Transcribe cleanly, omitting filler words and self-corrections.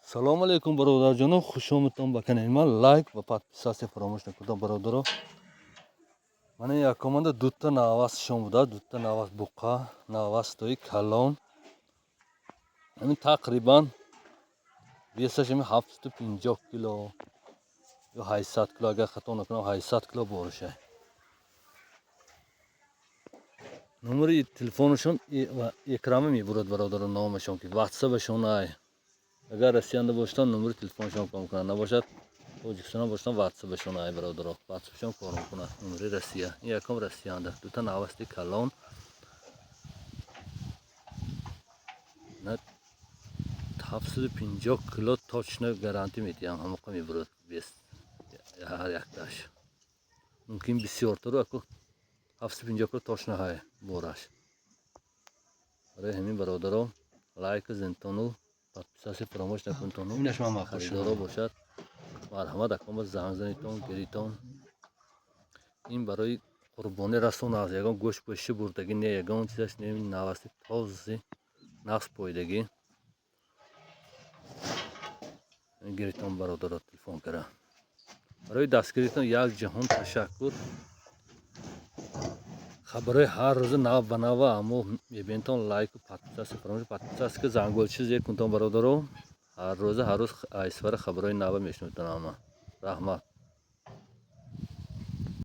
Салому алейкум, бародарҷонов, хушомадтон ба канали ман. Лайк ва подписация фаромӯш накунед, бародаро. Ман якоманда дута навастшон буда, дута наваст буқа, навастои калон. Ҳамин тақрибан весаш 750 кило ё 800 кило, агар хато накунам 800 кило боришай. номери телефонашон экрана мебурад, бародаро, номашон ки ватсапашон ай. Агар расиянда бошад номери телефонашон кор мекунад, набошад Тоҷикистон бошад ватсапашон ай, бародаро. Ватсапашон кор мекунад, номери Россия. Ин яком расиянда, дута навасти калон. 750 кило точно гарантӣ медиҳам, ҳамоқа мебурад ҳар якташ. Мумкин бисёртару 750 кило точно ҳай бораш. Барои ҳамин, бародаро, лайка зентону подписация фаромӯш накунтону. Харидоро бошад марҳамат акома занг занитон, гиритон. Ин барои қурбонӣ расон аст. Ягон гӯшт пӯшиши бурдагӣ не, ягон чизаш не, навасти този нағз пойдагӣ. Гиритон, бародаро, телефон кара. Барои дастгиритон як ҷаҳон ташаккур. хабарои ҳар рӯза нав ба нава, аммо мебинтон лайку подписация фаромӯш, подписация зангbolчи зер кунтон, бародаро. Ҳар рӯз айсвара хабарои нава мешнӯтонам. Раҳмат.